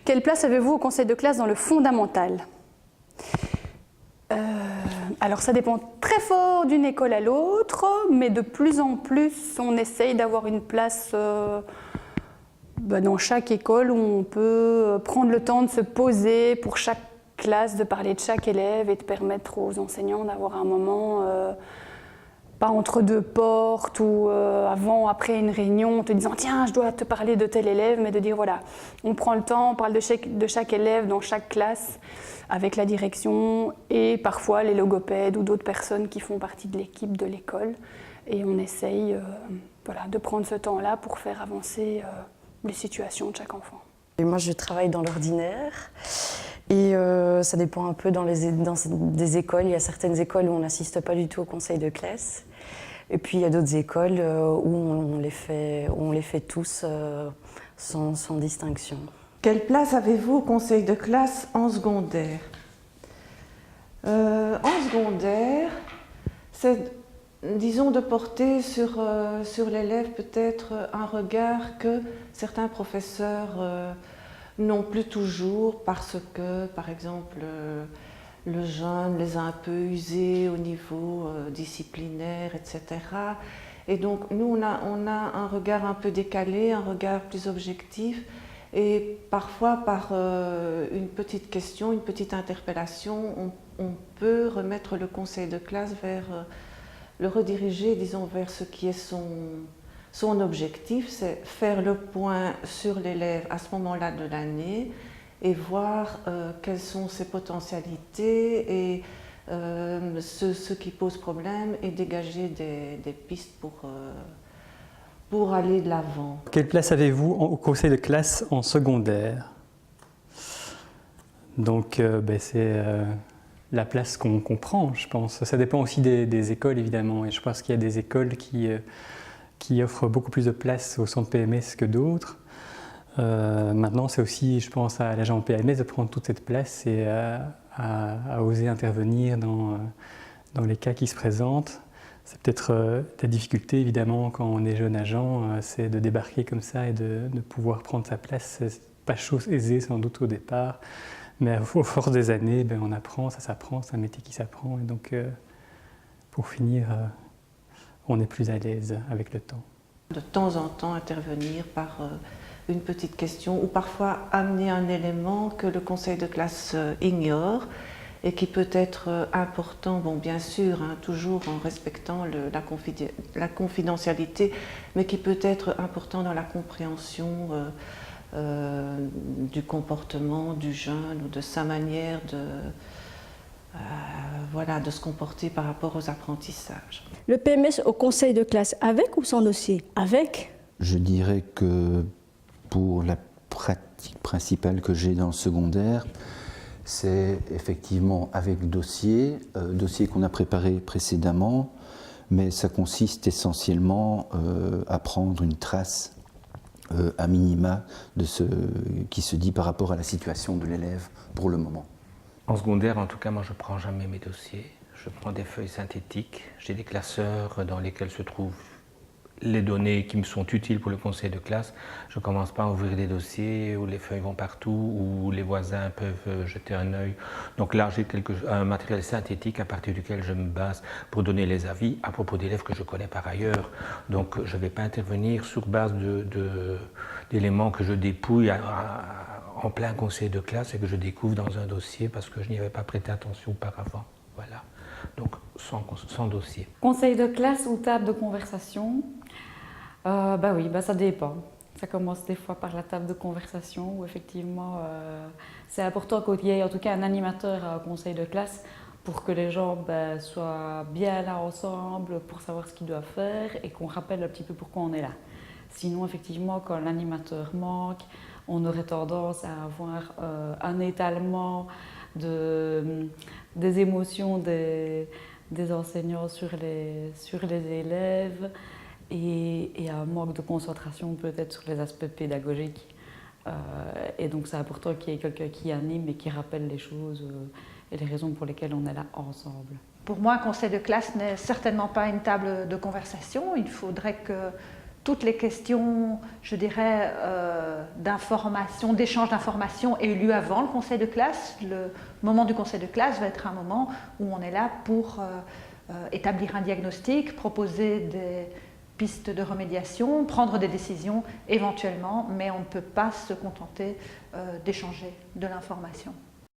Quelle place avez-vous au conseil de classe dans le fondamental? Alors ça dépend très fort d'une école à l'autre, mais de plus en plus on essaye d'avoir une place dans chaque école où on peut prendre le temps de se poser pour chaque classe, de parler de chaque élève et de permettre aux enseignants d'avoir un moment, pas entre deux portes ou avant, après une réunion, en te disant tiens, je dois te parler de tel élève, mais de dire voilà, on prend le temps, on parle de chaque élève dans chaque classe avec la direction et parfois les logopèdes ou d'autres personnes qui font partie de l'équipe de l'école. Et on essaye de prendre ce temps-là pour faire avancer les situations de chaque enfant. Et moi, je travaille dans l'ordinaire et ça dépend un peu dans des écoles. Il y a certaines écoles où on n'assiste pas du tout au conseil de classe. Et puis il y a d'autres écoles où on les fait tous sans distinction. Quelle place avez-vous au conseil de classe en secondaire? En secondaire, c'est, disons, de porter sur l'élève peut-être un regard que certains professeurs n'ont plus toujours parce que, par exemple, le jeune les a un peu usés au niveau disciplinaire, etc. Et donc nous, on a un regard un peu décalé, un regard plus objectif. Et parfois, par une petite question, une petite interpellation, on peut remettre le conseil de classe le rediriger, disons, vers ce qui est son objectif, c'est faire le point sur l'élève à ce moment-là de l'année et voir quelles sont ses potentialités et ce qui pose problème et dégager des pistes pour aller de l'avant. Quelle place avez-vous au conseil de classe en secondaire? Donc c'est la place qu'on prend, je pense. Ça dépend aussi des écoles, évidemment. Et je pense qu'il y a des écoles qui offrent beaucoup plus de place au centre PMS que d'autres. Maintenant, c'est aussi, je pense, à l'agent PMS de prendre toute cette place et à oser intervenir dans les cas qui se présentent. C'est peut-être la difficulté, évidemment, quand on est jeune agent, c'est de débarquer comme ça et de pouvoir prendre sa place. C'est pas chose aisée, sans doute, au départ. Mais au force des années, on apprend, ça s'apprend, c'est un métier qui s'apprend. Et donc, pour finir, on est plus à l'aise avec le temps. De temps en temps, intervenir par une petite question ou parfois amener un élément que le conseil de classe ignore et qui peut être important, bon, bien sûr, hein, toujours en respectant la confidentialité, mais qui peut être important dans la compréhension du comportement du jeune ou de sa manière de se comporter par rapport aux apprentissages. Le PMS au conseil de classe, avec ou sans dossier? Avec. Je dirais que pour la pratique principale que j'ai dans le secondaire, c'est effectivement avec dossier qu'on a préparé précédemment, mais ça consiste essentiellement à prendre une trace à minima de ce qui se dit par rapport à la situation de l'élève pour le moment. En secondaire, en tout cas, moi je ne prends jamais mes dossiers. Je prends des feuilles synthétiques. J'ai des classeurs dans lesquels se trouvent les données qui me sont utiles pour le conseil de classe. Je ne commence pas à ouvrir des dossiers où les feuilles vont partout, où les voisins peuvent jeter un œil. Donc là, j'ai un matériel synthétique à partir duquel je me base pour donner les avis à propos d'élèves que je connais par ailleurs. Donc je ne vais pas intervenir sur base d'éléments que je dépouille en plein conseil de classe et que je découvre dans un dossier parce que je n'y avais pas prêté attention auparavant. Voilà. Donc sans dossier. Conseil de classe ou table de conversation? Oui, ça dépend. Ça commence des fois par la table de conversation où effectivement c'est important qu'il y ait en tout cas un animateur à un conseil de classe pour que les gens soient bien là ensemble pour savoir ce qu'ils doivent faire et qu'on rappelle un petit peu pourquoi on est là. Sinon effectivement quand l'animateur manque, on aurait tendance à avoir un étalement des émotions des enseignants sur les élèves et un manque de concentration peut-être sur les aspects pédagogiques. Et donc c'est important qu'il y ait quelqu'un qui anime et qui rappelle les choses et les raisons pour lesquelles on est là ensemble. Pour moi, un conseil de classe n'est certainement pas une table de conversation. Il faudrait que toutes les questions, je dirais, d'information, d'échange d'informations aient eu lieu avant le conseil de classe. Le moment du conseil de classe va être un moment où on est là pour établir un diagnostic, proposer des pistes de remédiation, prendre des décisions éventuellement, mais on ne peut pas se contenter d'échanger de l'information.